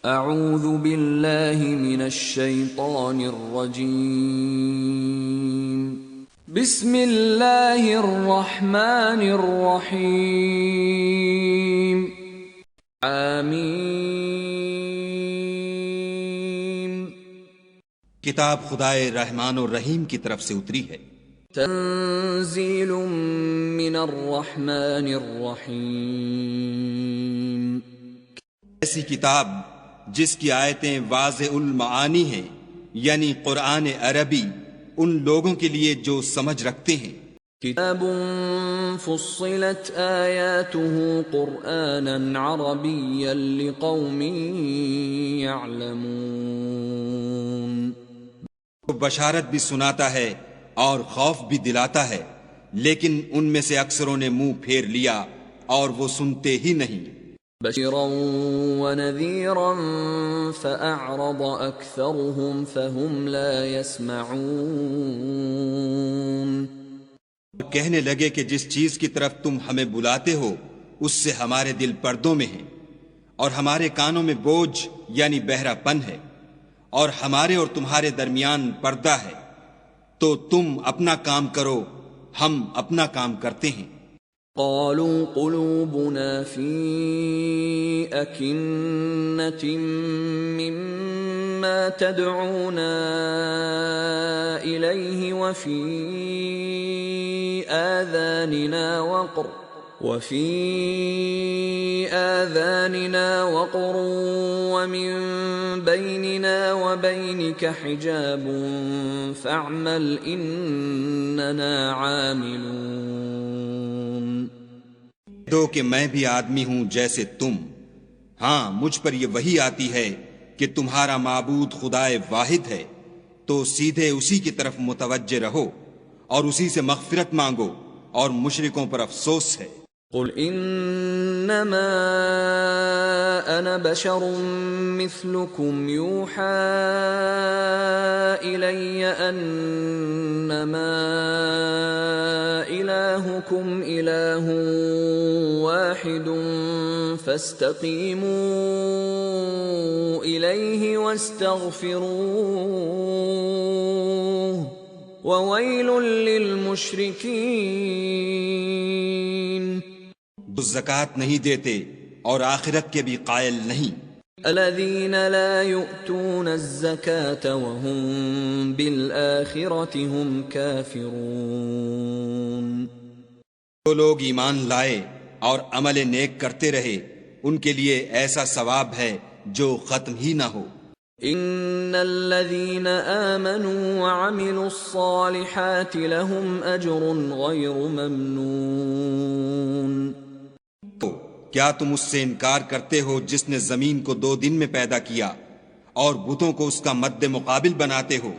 اعوذ باللہ من الشیطان الرجیم بسم اللہ الرحمن الرحیم آمین۔ کتاب خدائے رحمان و رحیم کی طرف سے اتری ہے۔ تنزیل من الرحمن الرحیم، ایسی کتاب جس کی آیتیں واضح المعانی ہیں، یعنی قرآن عربی ان لوگوں کے لیے جو سمجھ رکھتے ہیں۔ کتاب فصلت آیاته قرآنا عربیا لقوم یعلمون، وہ بشارت بھی سناتا ہے اور خوف بھی دلاتا ہے، لیکن ان میں سے اکثروں نے منہ پھیر لیا اور وہ سنتے ہی نہیں۔ بشرا ونذیرا فأعرض أكثرهم فهم لا يسمعون، کہنے لگے کہ جس چیز کی طرف تم ہمیں بلاتے ہو اس سے ہمارے دل پردوں میں ہیں، اور ہمارے کانوں میں بوجھ یعنی بہرا پن ہے، اور ہمارے اور تمہارے درمیان پردہ ہے، تو تم اپنا کام کرو، ہم اپنا کام کرتے ہیں۔ قالوا قلوبنا في أكنة مما تدعونا إليه وفي آذاننا وقر ومن بيننا وبينك حجاب فاعمل إننا عاملون۔ دو کہ میں بھی آدمی ہوں جیسے تم، ہاں مجھ پر یہ وحی آتی ہے کہ تمہارا معبود خدائے واحد ہے، تو سیدھے اسی کی طرف متوجہ رہو اور اسی سے مغفرت مانگو، اور مشرکوں پر افسوس ہے۔ قل انما انا بشر مثلكم يوحى الي انما الهكم اله واحد فاستقيموا اليه واستغفروه وويل للمشركين۔ وہ زکوٰۃ نہیں دیتے اور آخرت کے بھی قائل نہیں۔ الذين لا يؤتون الزكاة وهم بالآخرة هم كافرون، جو لوگ ایمان لائے اور عمل نیک کرتے رہے ان کے لیے ایسا ثواب ہے جو ختم ہی نہ ہو۔ ان الذين آمنوا وعملوا الصالحات لهم اجر غير ممنون۔ کیا تم اس سے انکار کرتے ہو جس نے زمین کو 2 دن میں پیدا کیا اور بتوں کو اس کا مد مقابل بناتے ہو؟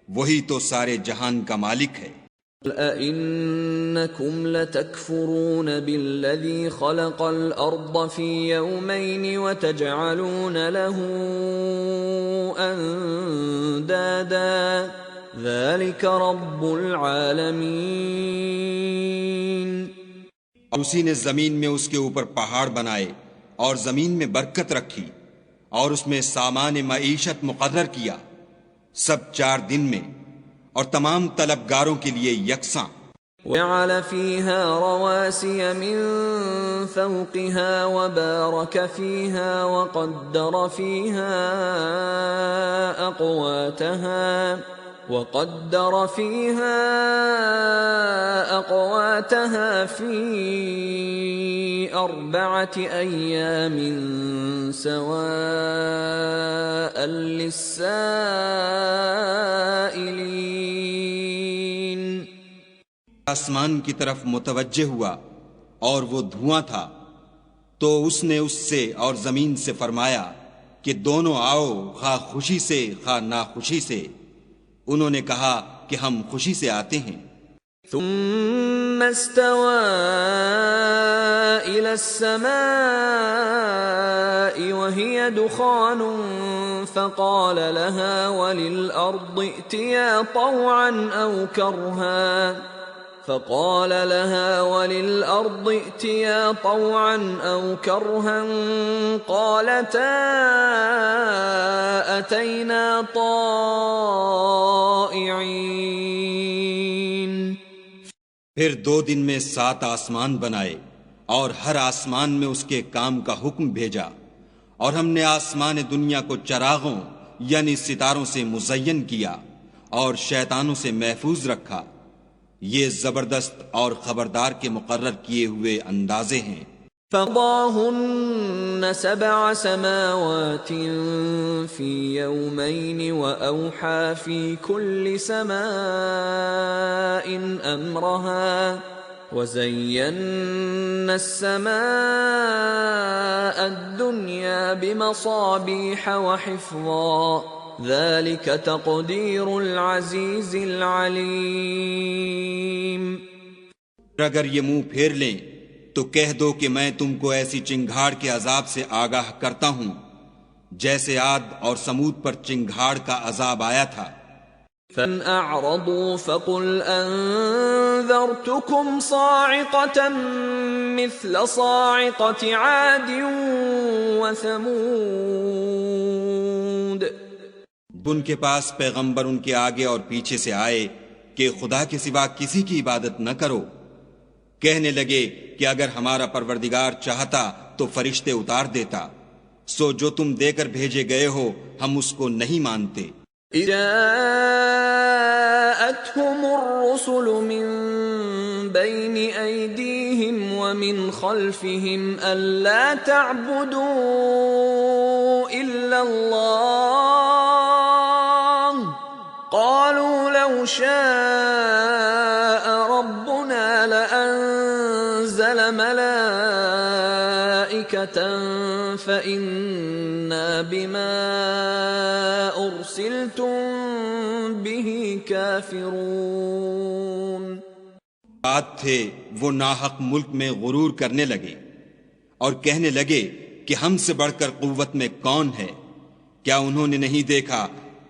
وہی تو سارے جہان کا مالک ہے۔ أَإِنَّكُمْ لَتَكْفُرُونَ بِالَّذِي خَلَقَ الْأَرْضَ فِي يَوْمَيْنِ وَتَجْعَلُونَ لَهُ أَنْدَادًا ذَلِكَ رَبُّ الْعَالَمِينَ۔ اور اسی نے زمین میں اس کے اوپر پہاڑ بنائے اور زمین میں برکت رکھی اور اس میں سامان معیشت مقرر کیا، سب 4 دن میں، اور تمام طلبگاروں کے لیے یکساں۔ وَجَعَلَ فِيهَا رَوَاسِيَ مِن فَوْقِهَا وَبَارَكَ فِيهَا وَقَدَّرَ فِيهَا أَقْوَاتَهَا فِي 4 أَيَّامٍ سَوَاءً لِلسَّائِلِينَ۔ آسمان کی طرف متوجہ ہوا اور وہ دھواں تھا، تو اس نے اس سے اور زمین سے فرمایا کہ دونوں آؤ، خواہ خوشی سے خواہ ناخوشی سے۔ انہوں نے کہا کہ ہم خوشی سے آتے ہیں۔ ثم استوى إلى السماء وهي دخان فقال لها وللأرض ائتيا طوعا أو كرها فقال لها وللأرض ائتيا طوعا أو كرها قالتا أتينا طائعين. پھر 2 دن میں 7 آسمان بنائے اور ہر آسمان میں اس کے کام کا حکم بھیجا، اور ہم نے آسمان دنیا کو چراغوں یعنی ستاروں سے مزین کیا اور شیطانوں سے محفوظ رکھا. یہ زبردست اور خبردار کے مقرر کیے ہوئے اندازے ہیں. فقضاهن 7 سماوات في يومين وأوحى في كل سماء أمرها وزينا السماء الدنيا بمصابيح وحفظا ذلك تقدير العزيز العليم. اگر یہ منہ پھیر لیں تو کہہ دو کہ میں تم کو ایسی چنگھاڑ کے عذاب سے آگاہ کرتا ہوں جیسے عاد اور سمود پر چنگھاڑ کا عذاب آیا تھا. فَإِنْ أَعْرَضُوا فَقُلْ أَنذَرْتُكُمْ صَاعِقَةً مِثْلَ صَاعِقَةِ عَادٍ وَثَمُودَ. ان کے پاس پیغمبر ان کے آگے اور پیچھے سے آئے کہ خدا کے سوا کسی کی عبادت نہ کرو. کہنے لگے کہ اگر ہمارا پروردگار چاہتا تو فرشتے اتار دیتا، سو جو تم دے کر بھیجے گئے ہو ہم اس کو نہیں مانتے. جاءتهم الرسل من بين أيديهم ومن خلفهم ألا تعبدوا إلا الله قالوا لو شاء ربنا لأنزل ملائكة فإنا بما أرسلتم به كافرون. بات تھے وہ ناحق ملک میں غرور کرنے لگے اور کہنے لگے کہ ہم سے بڑھ کر قوت میں کون ہے؟ کیا انہوں نے نہیں دیکھا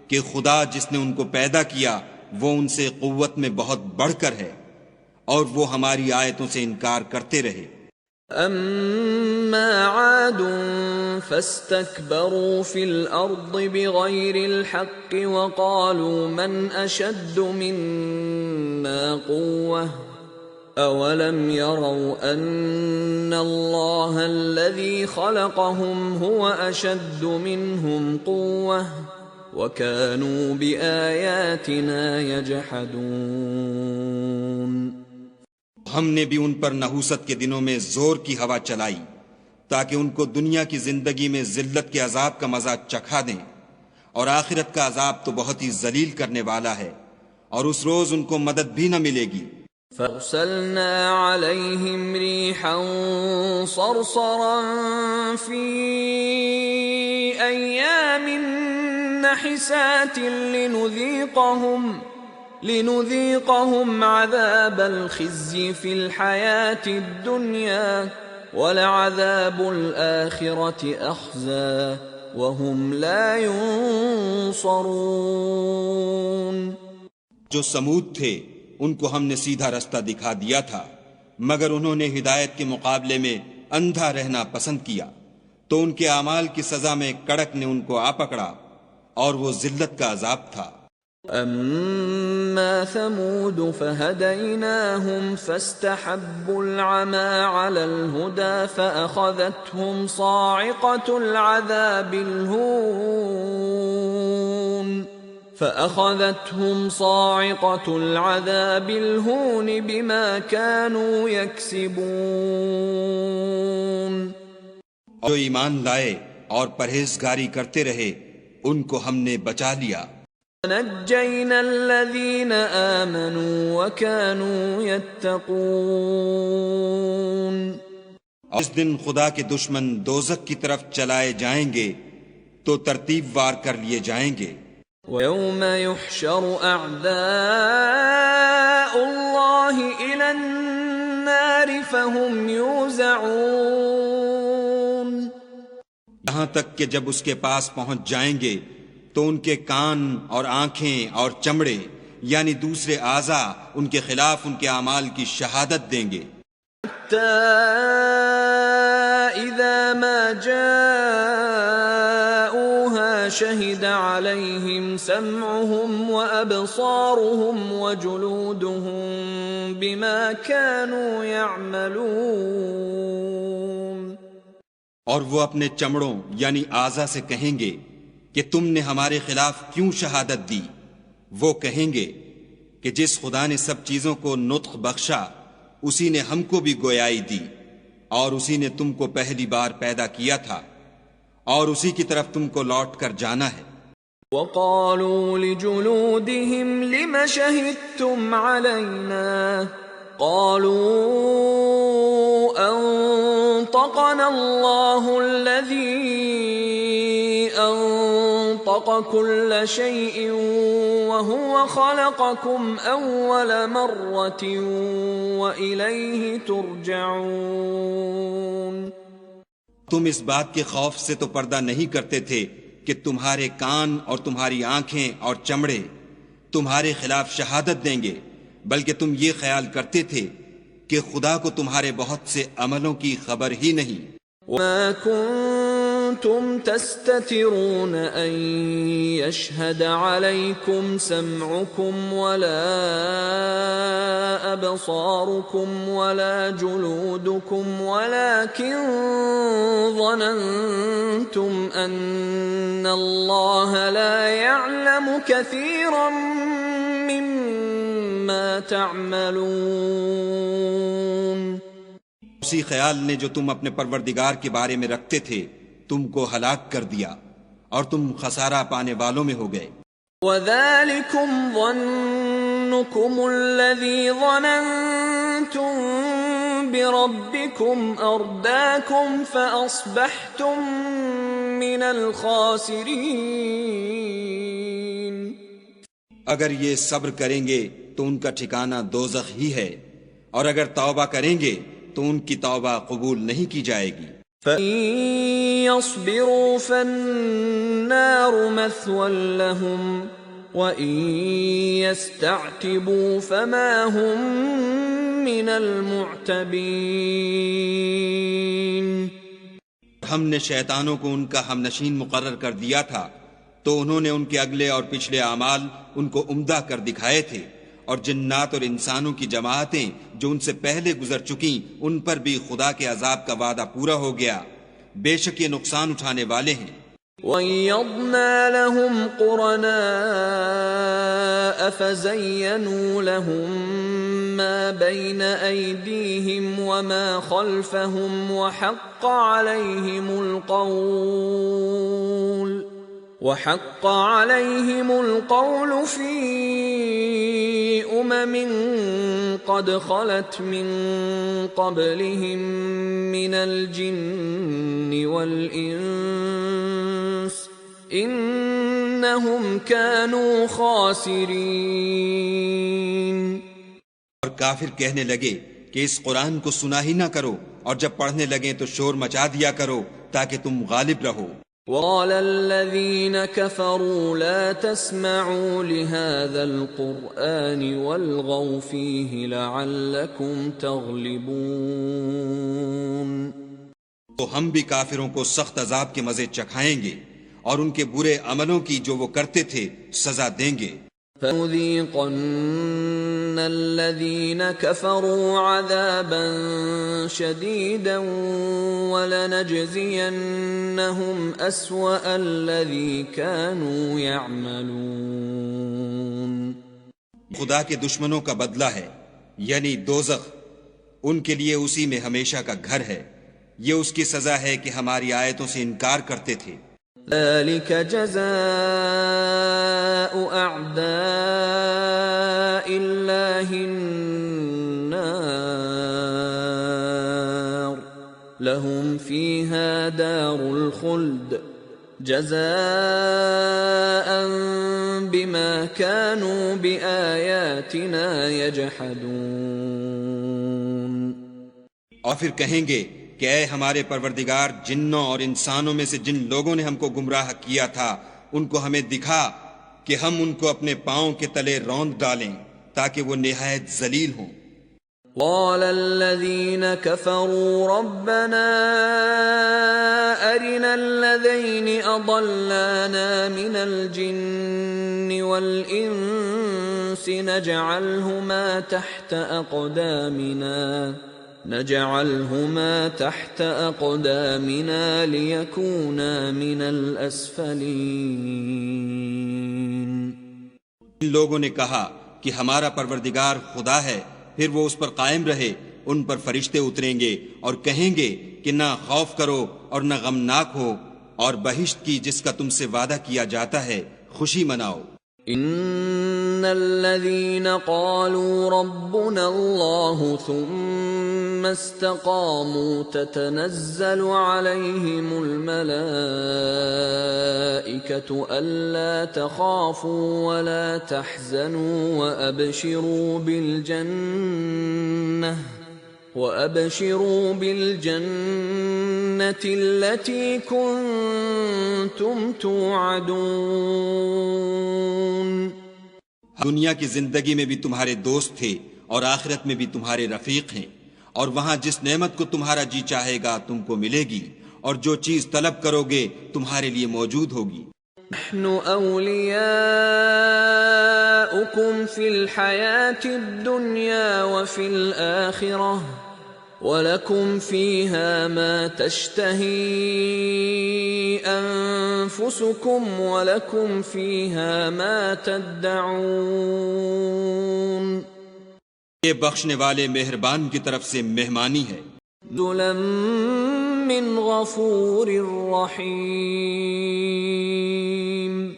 کہ خدا جس نے ان کو پیدا کیا وہ ان سے قوت میں بہت بڑھ کر ہے، اور وہ ہماری آیتوں سے انکار کرتے رہے. اما عاد فاستكبروا في الارض بغير الحق وقالوا من اشد منا قوة اولم يروا ان الله الذي خلقهم هو اشد منهم قوة وَكَانُوا بِآيَاتِنَا يَجْحَدُونَ. ہم نے بھی ان پر نحوست کے دنوں میں زور کی ہوا چلائی تاکہ ان کو دنیا کی زندگی میں ذلت کے عذاب کا مزہ چکھا دیں، اور آخرت کا عذاب تو بہت ہی ذلیل کرنے والا ہے، اور اس روز ان کو مدد بھی نہ ملے گی. فَأَرْسَلْنَا عَلَيْهِمْ رِيحًا صَرْصَرًا فِي أَيَّامٍ نَحِسَاتٍ لنذيقهم عذاب الخزي في الحياة الدنيا ولعذاب الآخرة أخزى وهم لا ينصرون. جو سمود تھے ان کو ہم نے سیدھا رستہ دکھا دیا تھا، مگر انہوں نے ہدایت کے مقابلے میں اندھا رہنا پسند کیا، تو ان کے اعمال کی سزا میں کڑک نے ان کو آ پکڑا، اور وہ ذلت کا عذاب تھا. اما ثمود فهديناهم فاستحبوا العمى على الهدى فأخذتهم صاعقة العذاب الهون بما كانوا يكسبون. جو ایمان لائے اور پرہیزگاری کرتے رہے ان کو ہم نے بچا لیا. نجينا الذين آمنوا وكانوا يتقون. اس دن خدا کے دشمن دوزخ کی طرف چلائے جائیں گے تو ترتیب وار کر لیے جائیں گے. وَيَوْمَ يُحْشَرُ أَعْدَاءُ اللَّهِ إِلَى النَّارِ فَهُمْ يُوزَعُونَ. یہاں تک کہ جب اس کے پاس پہنچ جائیں گے تو ان کے کان اور آنکھیں اور چمڑے یعنی دوسرے اعضاء ان کے خلاف ان کے اعمال کی شہادت دیں گے، إذا ما جاءوها شهد عليهم سمعهم وأبصارهم وجلودهم بما كانوا يعملون، اور وہ اپنے چمڑوں یعنی اعضاء سے کہیں گے کہ تم نے ہمارے خلاف کیوں شہادت دی؟ وہ کہیں گے کہ جس خدا نے سب چیزوں کو نطق بخشا اسی نے ہم کو بھی گویائی دی، اور اسی نے تم کو پہلی بار پیدا کیا تھا، اور اسی کی طرف تم کو لوٹ کر جانا ہے۔ وقالوا لجلودهم لم شهدتم علينا قالوا أنطقنا الله الذي أنطق كل شيء وهو خلقكم أول مرة وإليه ترجعون۔ تم اس بات کے خوف سے تو پردہ نہیں کرتے تھے کہ تمہارے کان اور تمہاری آنکھیں اور چمڑے تمہارے خلاف شہادت دیں گے، بلکہ تم یہ خیال کرتے تھے کہ خدا کو تمہارے بہت سے عملوں کی خبر ہی نہیں۔ وما كنتم تستترون أن يشهد عليكم سمعكم ولا أبصاركم ولا جلودكم ولكن ظننتم أن الله لا يعلم كثيرا مما تعملون۔ اسی خیال نے جو تم اپنے پروردگار کے بارے میں رکھتے تھے تم کو ہلاک کر دیا اور تم خسارہ پانے والوں میں ہو گئے۔ وَذَلِكُمْ ظَنُّكُمُ الَّذِي ظَنَنْتُمْ بِرَبِّكُمْ أَرْدَاكُمْ فَأَصْبَحْتُمْ مِنَ الْخَاسِرِينَ۔ اگر یہ صبر کریں گے تو ان کا ٹھکانہ دوزخ ہی ہے، اور اگر توبہ کریں گے تو ان کی توبہ قبول نہیں کی جائے گی۔ فَإِن يَصْبِرُوا فَالنَّارُ مَثْوًى لَهُمْ وَإِن يَسْتَعْتِبُوا فَمَا هُمْ مِنَ الْمُعْتَبِينَ۔ ہم نے شیطانوں کو ان کا ہمنشین مقرر کر دیا تھا تو انہوں نے ان کے اگلے اور پچھلے اعمال ان کو عمدہ کر دکھائے تھے، اور جنات اور انسانوں کی جماعتیں جو ان سے پہلے گزر چکیں ان پر بھی خدا کے عذاب کا وعدہ پورا ہو گیا، بے شک یہ نقصان اٹھانے والے ہیں۔ وَيَّضْنَا لَهُمْ قُرَنَاءَ فَزَيَّنُوا لَهُم مَّا بَيْنَ أَيْدِيهِمْ وَمَا خَلْفَهُمْ وَحَقَّ عَلَيْهِمُ الْقَوْلُ فِي أُمَمٍ قَدْ خَلَتْ مِن قَبْلِهِم مِّنَ الْجِنِّ وَالْإِنسِ إِنَّهُمْ كَانُوا خَاسِرِينَ۔ اور کافر کہنے لگے کہ اس قرآن کو سنا ہی نہ کرو، اور جب پڑھنے لگیں تو شور مچا دیا کرو تاکہ تم غالب رہو۔ وَقَالَ الَّذِينَ كَفَرُوا لَا تَسْمَعُوا لِهَذَا الْقُرْآنِ وَالْغَوْا فِيهِ لَعَلَّكُمْ تَغْلِبُونَ۔ تو ہم بھی کافروں کو سخت عذاب کے مزے چکھائیں گے اور ان کے برے عملوں کی جو وہ کرتے تھے سزا دیں گے۔ فَنُذِيقَنَّ الَّذِينَ كَفَرُوا عَذَابًا شَدِيدًا وَلَنَجْزِيَنَّهُمْ أَسْوَأَ الَّذِي كَانُوا يَعْمَلُونَ۔ خدا کے دشمنوں کا بدلہ ہے یعنی دوزخ، ان کے لیے اسی میں ہمیشہ کا گھر ہے، یہ اس کی سزا ہے کہ ہماری آیتوں سے انکار کرتے تھے۔ ذَلِكَ جَزَاءُ أَعْدَاءِ اللَّهِ النَّارُ لَهُمْ فِيهَا دَارُ الْخُلْدِ جَزَاءً بِمَا كَانُوا بِآيَاتِنَا يَجْحَدُونَ۔ اور پھر کہیں گے کہ اے ہمارے پروردگار، جنوں اور انسانوں میں سے جن لوگوں نے ہم کو گمراہ کیا تھا ان کو ہمیں دکھا کہ ہم ان کو اپنے پاؤں کے تلے روند ڈالیں تاکہ وہ نہایت ذلیل ہوں۔ قال الذين كفروا ربنا أرنا الذين أضلانا من الجن والإنس نجعلهما تحت أقدامنا ليكونا من الأسفلين۔ ان لوگوں نے کہا کہ ہمارا پروردگار خدا ہے، پھر وہ اس پر قائم رہے۔ ان پر فرشتے اتریں گے اور کہیں گے کہ نہ خوف کرو اور نہ غمناک ہو، اور بہشت کی جس کا تم سے وعدہ کیا جاتا ہے خوشی مناؤ۔ ان الذين قالوا ربنا الله ثم استقاموا تتنزل عليهم الملائكة ألا تخافوا ولا تحزنوا وأبشروا بالجنة التي كنتم توعدون۔ دنیا کی زندگی میں بھی تمہارے دوست تھے اور آخرت میں بھی تمہارے رفیق ہیں، اور وہاں جس نعمت کو تمہارا جی چاہے گا تم کو ملے گی، اور جو چیز طلب کرو گے تمہارے لیے موجود ہوگی۔ نحن أولياؤكم في الحياة الدنيا وفي الآخرة وَلَكُمْ فِيهَا مَا تَشْتَهِي أَنفُسُكُمْ وَلَكُمْ فِيهَا مَا تَدَّعُونَ۔ یہ بخشنے والے مہربان کی طرف سے مہمانی ہے۔ نُزُلًا مِّنْ غَفُورٍ رَّحِيمٍ۔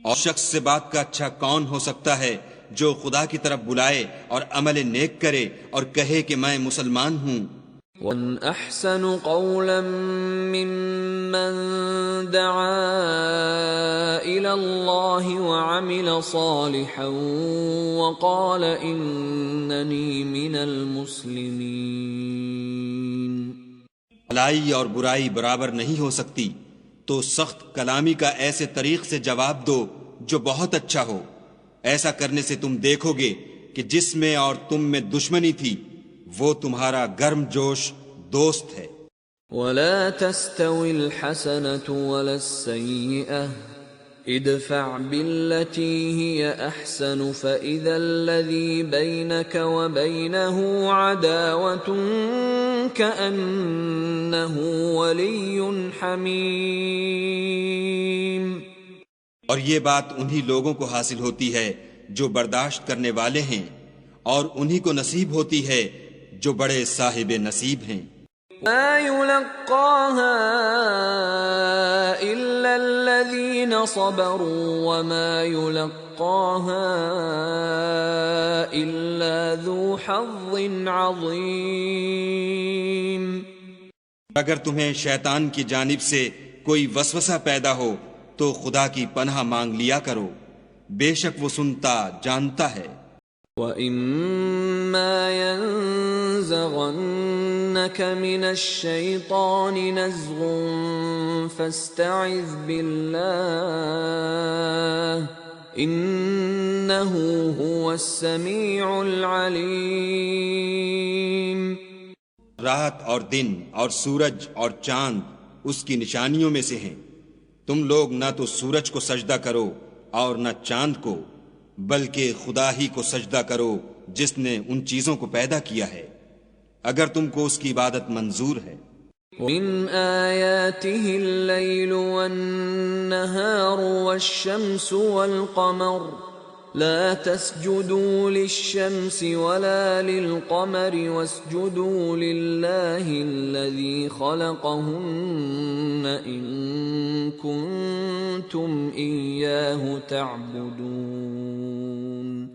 اور شخص سے بات کا اچھا کون ہو سکتا ہے جو خدا کی طرف بلائے اور عمل نیک کرے اور کہے کہ میں مسلمان ہوں۔ وَمَنْ أَحْسَنُ قَوْلًا مِّمَّن دَعَا إِلَى اللَّهِ وَعَمِلَ صَالِحًا وَقَالَ إِنَّنِي مِنَ الْمُسْلِمِينَ۔ بھلائی اور برائی برابر نہیں ہو سکتی، تو سخت کلامی کا ایسے طریق سے جواب دو جو بہت اچھا ہو۔ ایسا کرنے سے تم دیکھو گے کہ جس میں اور تم میں دشمنی تھی وہ تمہارا گرم جوش دوست ہے۔ وَلَا تَسْتَوِي الْحَسَنَةُ وَلَا السَّيِّئَةُ ادْفَعْ بِالَّتِي هِيَ أَحْسَنُ فَإِذَا الَّذِي بَيْنَكَ وَبَيْنَهُ عَدَاوَةٌ كَأَنَّهُ وَلِيٌّ حَمِيمٌ۔ اور یہ بات انہی لوگوں کو حاصل ہوتی ہے جو برداشت کرنے والے ہیں، اور انہی کو نصیب ہوتی ہے جو بڑے صاحب نصیب ہیں۔ مَا يُلَقَّاهَا إِلَّا الَّذِينَ صَبَرُوا وَمَا يُلَقَّاهَا إِلَّا ذُو حَظٍّ عَظِيمٍ۔ اگر تمہیں شیطان کی جانب سے کوئی وسوسہ پیدا ہو تو خدا کی پناہ مانگ لیا کرو، بے شک وہ سنتا جانتا ہے۔ وَإِمَّا يَنزَغَنَّكَ مِنَ الشَّيْطَانِ نَزْغٌ فَاسْتَعِذْ بِاللَّهِ إِنَّهُ هُوَ السَّمِيعُ الْعَلِيمُ۔ رات اور دن اور سورج اور چاند اس کی نشانیوں میں سے ہیں۔ تم لوگ نہ تو سورج کو سجدہ کرو اور نہ چاند کو، بلکہ خدا ہی کو سجدہ کرو جس نے ان چیزوں کو پیدا کیا ہے، اگر تم کو اس کی عبادت منظور ہے۔ مِنْ آيَاتِهِ اللَّيْلُ وَالنَّهَارُ وَالشَّمْسُ وَالْقَمَرُ لَا تَسْجُدُوا لِلشَّمْسِ وَلَا لِلْقَمَرِ وَاسْجُدُوا لِلَّهِ الَّذِي خَلَقَهُنَّ إِن كُنتُمْ إِيَّاهُ تَعْبُدُونَ۔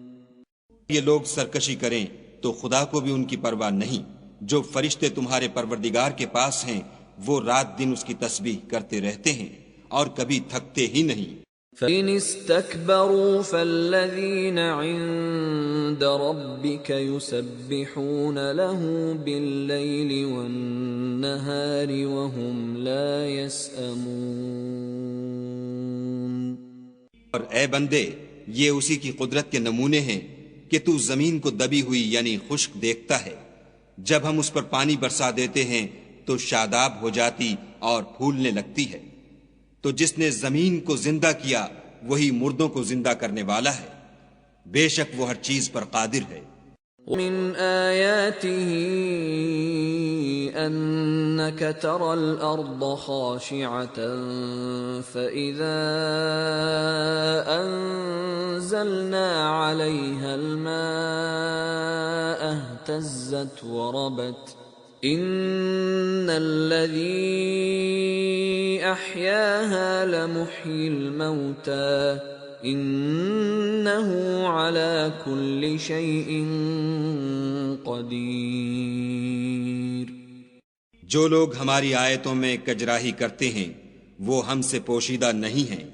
یہ لوگ سرکشی کریں تو خدا کو بھی ان کی پرواہ نہیں۔ جو فرشتے تمہارے پروردگار کے پاس ہیں وہ رات دن اس کی تسبیح کرتے رہتے ہیں اور کبھی تھکتے ہی نہیں۔ فَإِنِ اسْتَكْبَرُوا فَالَّذِينَ عِندَ رَبِّكَ يُسَبِّحُونَ لَهُ بِاللَّيْلِ وَالنَّهَارِ وَهُمْ لَا يَسْأَمُونَ۔ اور اے بندے، یہ اسی کی قدرت کے نمونے ہیں کہ تو زمین کو دبی ہوئی یعنی خشک دیکھتا ہے، جب ہم اس پر پانی برسا دیتے ہیں تو شاداب ہو جاتی اور پھولنے لگتی ہے۔ تو جس نے زمین کو زندہ کیا وہی مردوں کو زندہ کرنے والا ہے، بے شک وہ ہر چیز پر قادر ہے۔ وَمِنْ آيَاتِهِ أَنَّكَ تَرَى الْأَرْضَ خَاشِعَةً فَإِذَا أَنزَلْنَا عَلَيْهَا الْمَاءَ اهْتَزَّتْ وَرَبَتْ إِنَّ الَّذِي أَحْيَاهَا لَمُحْيِي الْمَوْتَى انہ علی کل شیء قدیر۔ جو لوگ ہماری آیتوں میں کجراہی کرتے ہیں وہ ہم سے پوشیدہ نہیں ہیں،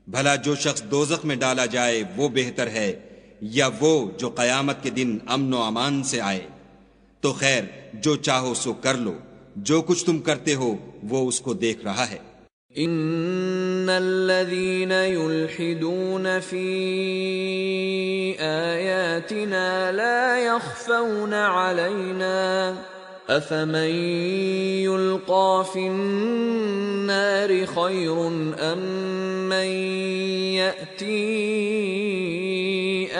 بھلا جو شخص دوزخ میں ڈالا جائے وہ بہتر ہے یا وہ جو قیامت کے دن امن و امان سے آئے؟ تو خیر جو چاہو سو کر لو، جو کچھ تم کرتے ہو وہ اس کو دیکھ رہا ہے۔ ان الذين يلحدون في آياتنا لا يخفون علينا افمن يلقى في النار خير ام من يأتي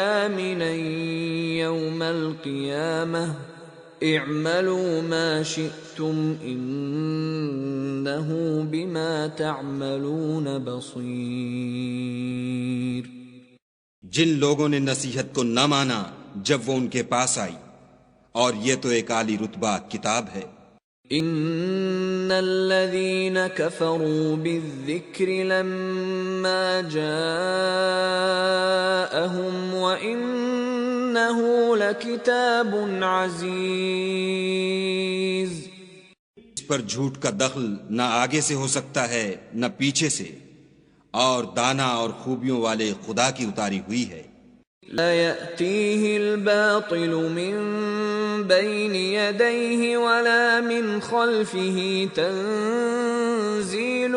آمنا يوم القيامة اعملوا ما شئتم انہ بما تعملون بصیر۔ جن لوگوں نے نصیحت کو نہ مانا جب وہ ان کے پاس آئی، اور یہ تو ایک عالی رتبہ کتاب ہے۔ ان الذين كفروا بالذكر لما جاءهم وانه لكتاب عزيز۔ اس پر جھوٹ کا دخل نہ آگے سے ہو سکتا ہے نہ پیچھے سے، اور دانا اور خوبیوں والے خدا کی اتاری ہوئی ہے۔ لا يأتيه الباطل من بين يديه ولا من خلفه تنزيل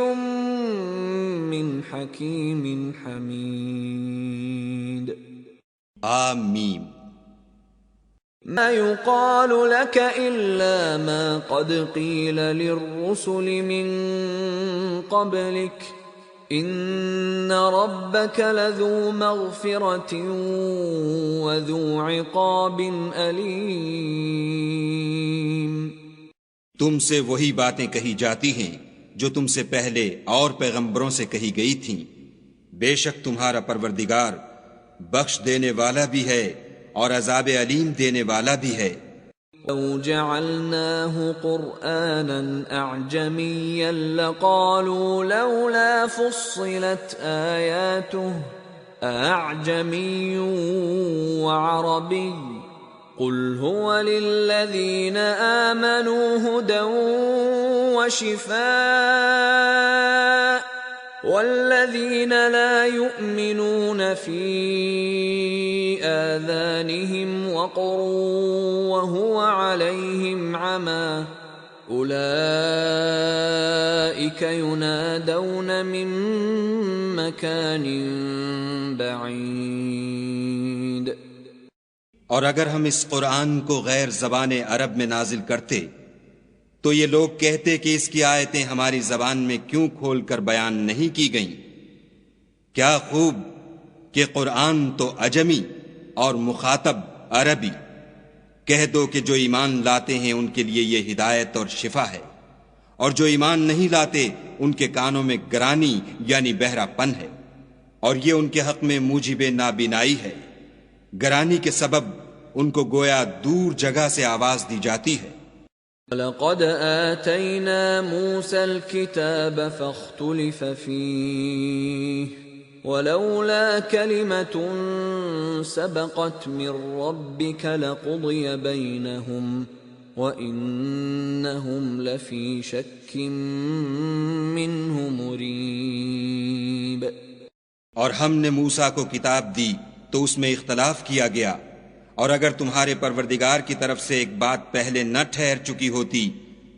من حكيم حميد۔ آمین۔ ما يقال لك إلا ما قد قيل للرسل من قبلك إن ربك لذو مغفرة وذو عقاب أليم۔ تم سے وہی باتیں کہی جاتی ہیں جو تم سے پہلے اور پیغمبروں سے کہی گئی تھیں، بے شک تمہارا پروردگار بخش دینے والا بھی ہے اور عذاب علیم دینے والا بھی ہے۔ لو جعلناه قرآنا أعجميا لقالوا لولا فصلت آياته أعجمي وعربي قل هو للذين آمنوا هدى وشفاء والذين لا يؤمنون في آذانهم وقر وهو عليهم عمى أولئك ينادون من مكان بعيد۔ اور اگر ہم اس قرآن کو غیر زبان عرب میں نازل کرتے تو یہ لوگ کہتے کہ اس کی آیتیں ہماری زبان میں کیوں کھول کر بیان نہیں کی گئیں؟ کیا خوب کہ قرآن تو عجمی اور مخاطب عربی۔ کہہ دو کہ جو ایمان لاتے ہیں ان کے لیے یہ ہدایت اور شفا ہے، اور جو ایمان نہیں لاتے ان کے کانوں میں گرانی یعنی بہرا پن ہے، اور یہ ان کے حق میں موجب نابینائی ہے۔ گرانی کے سبب ان کو گویا دور جگہ سے آواز دی جاتی ہے۔ وَلَقَدْ آتَيْنَا مُوسَى الْكِتَابَ فَاخْتُلِفَ فِيهِ وَلَوْلَا كَلِمَةٌ سَبَقَتْ مِنْ رَبِّكَ لَقُضِيَ بَيْنَهُمْ وَإِنَّهُمْ لَفِي شَكٍّ مِّنْهُ مُرِيبٍ۔ اور ہم نے موسیٰ کو کتاب دی تو اس میں اختلاف کیا گیا، اور اگر تمہارے پروردگار کی طرف سے ایک بات پہلے نہ ٹھہر چکی ہوتی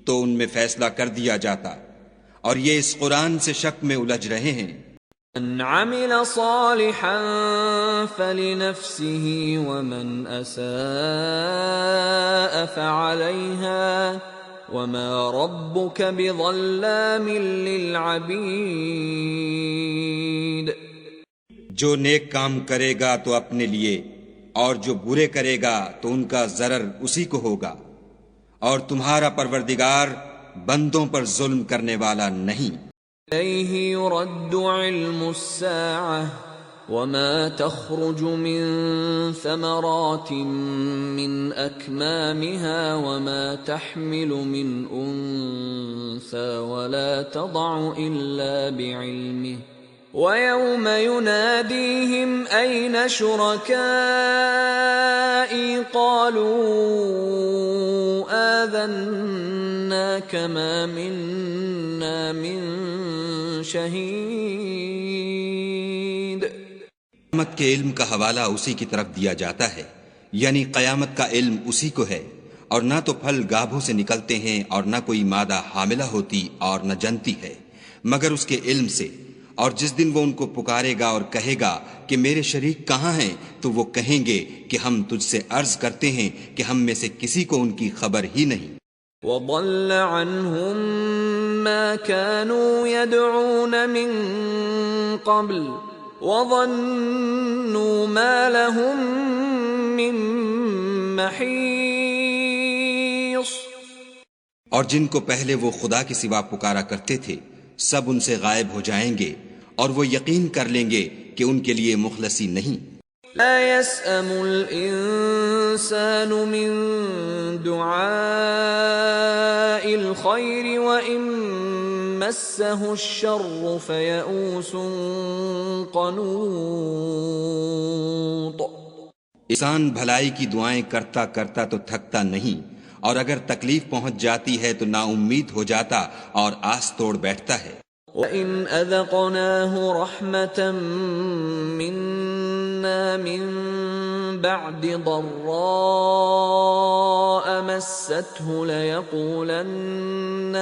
تو ان میں فیصلہ کر دیا جاتا، اور یہ اس قرآن سے شک میں الجھ رہے ہیں۔ من عمل صالحا فلنفسه ومن أساء فعليها وما ربك بظلام للعبید. جو نیک کام کرے گا تو اپنے لیے، اور جو برے کرے گا تو ان کا ضرر اسی کو ہوگا، اور تمہارا پروردگار بندوں پر ظلم کرنے والا نہیں. إليه يرد علم الساعة وما تخرج من ثمرات من أكمامها وما تحمل من أنثى ولا تضع إلا بعلمه ويوم يناديهم أين شركائي قالوا آذناك ما منا من شہید. قیامت کے علم کا حوالہ اسی کی طرف دیا جاتا ہے، یعنی قیامت کا علم اسی کو ہے، اور نہ تو پھل گابھوں سے نکلتے ہیں اور نہ کوئی مادہ حاملہ ہوتی اور نہ جنتی ہے مگر اس کے علم سے. اور جس دن وہ ان کو پکارے گا اور کہے گا کہ میرے شریک کہاں ہیں، تو وہ کہیں گے کہ ہم تجھ سے عرض کرتے ہیں کہ ہم میں سے کسی کو ان کی خبر ہی نہیں. وضل عنهم ما كانوا يدعون من قبل وظنوا ما لهم من محيص. اور جن کو پہلے وہ خدا کے سوا پکارا کرتے تھے سب ان سے غائب ہو جائیں گے، اور وہ یقین کر لیں گے کہ ان کے لیے مخلصی نہیں. لا يسأم الإنسان من دعاء الخير وإن مسه الشر فيئوس قنوط. انسان بھلائی کی دعائیں کرتا کرتا تو تھکتا نہیں، اور اگر تکلیف پہنچ جاتی ہے تو نا امید ہو جاتا اور آس توڑ بیٹھتا ہے. وَإِنْ أَذَقْنَاهُ رَحْمَةً مِنَّا مِنْ بَعْدِ ضَرَّاءَ مَسَّتْهُ لَيَقُولَنَّ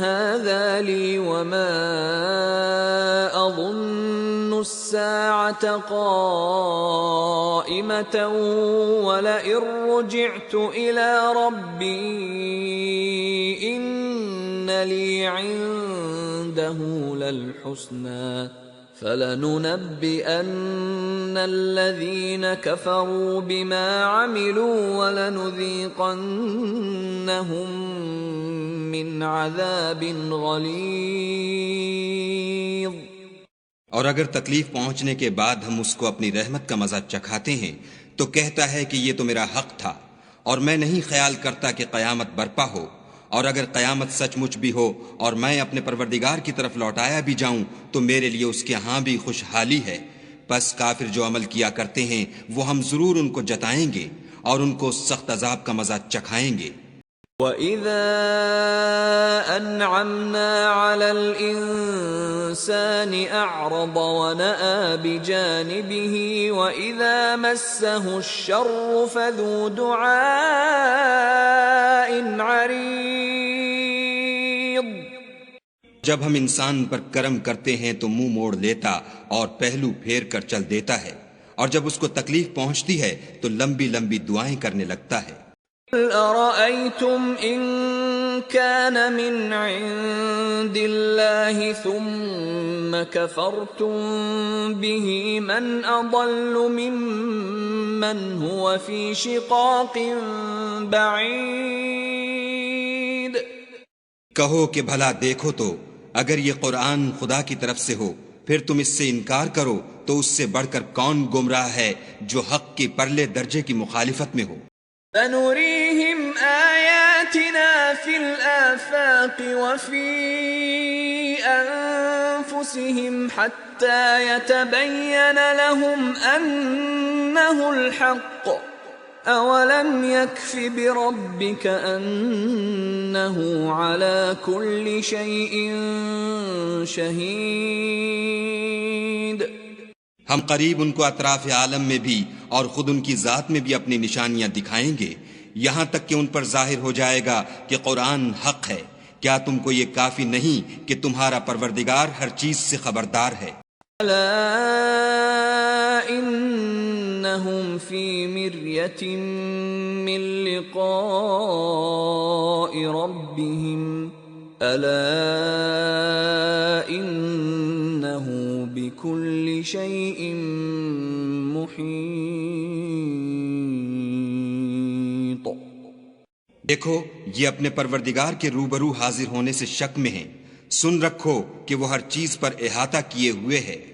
هَذَا لِي وَمَا أَظُنُّ السَّاعَةَ قَائِمَةً وَلَئِن رُّجِعْتُ إِلَى رَبِّي إِنَّ لِي عِندَهُ لَلْحُسْنَى فَلَنُنَبِّئَنَّ الَّذِينَ كَفَرُوا بِمَا عَمِلُوا وَلَنُذِيقَنَّهُم مِّنْ عَذَابٍ غَلِيظٍ. اور اگر تکلیف پہنچنے کے بعد ہم اس کو اپنی رحمت کا مزہ چکھاتے ہیں تو کہتا ہے کہ یہ تو میرا حق تھا، اور میں نہیں خیال کرتا کہ قیامت برپا ہو. اور اگر قیامت سچ مچ بھی ہو اور میں اپنے پروردگار کی طرف لوٹایا بھی جاؤں تو میرے لیے اس کے ہاں بھی خوشحالی ہے. پس کافر جو عمل کیا کرتے ہیں وہ ہم ضرور ان کو جتائیں گے اور ان کو سخت عذاب کا مزہ چکھائیں گے. وَإِذَا أَنْعَمْنَا عَلَى الْإِنسَانِ أَعْرَضَ وَنَأَى بِجَانِبِهِ وَإِذَا مَسَّهُ الشَّرُّ فَذُو دُعَاءٍ عَرِيضٍ. جب ہم انسان پر کرم کرتے ہیں تو منہ موڑ لیتا اور پہلو پھیر کر چل دیتا ہے، اور جب اس کو تکلیف پہنچتی ہے تو لمبی لمبی دعائیں کرنے لگتا ہے. قُلْ أَرَأَيْتُمْ إِن كَانَ مِنْ عِندِ اللَّهِ ثُمَّ كَفَرْتُمْ بِهِ مَنْ أَضَلُّ مِمَّنْ هُوَ فِي شِقَاقٍ بَعِيدٍ. کہو کہ بھلا دیکھو تو اگر یہ قرآن خدا کی طرف سے ہو پھر تم اس سے انکار کرو تو اس سے بڑھ کر کون گمراہ ہے جو حق کی پرلے درجے کی مخالفت میں ہو. سَنُرِيهِمْ آيَاتِنَا فِي الْآفَاقِ وَفِي أَنفُسِهِمْ حَتَّى يَتَبَيَّنَ لَهُمْ أَنَّهُ الْحَقُّ أَوَلَمْ يَكْفِ بِرَبِّكَ أَنَّهُ عَلَى كُلِّ شَيْءٍ شَهِيدٌ. ہم قریب ان کو اطراف عالم میں بھی اور خود ان کی ذات میں بھی اپنی نشانیاں دکھائیں گے، یہاں تک کہ ان پر ظاہر ہو جائے گا کہ قرآن حق ہے. کیا تم کو یہ کافی نہیں کہ تمہارا پروردگار ہر چیز سے خبردار ہے؟ ألا إنهم في مرية من لقاء ربهم ألا إنه بكل شيء محيط. دیکھو یہ اپنے پروردگار کے روبرو حاضر ہونے سے شک میں ہیں، سن رکھو کہ وہ ہر چیز پر احاطہ کیے ہوئے ہے.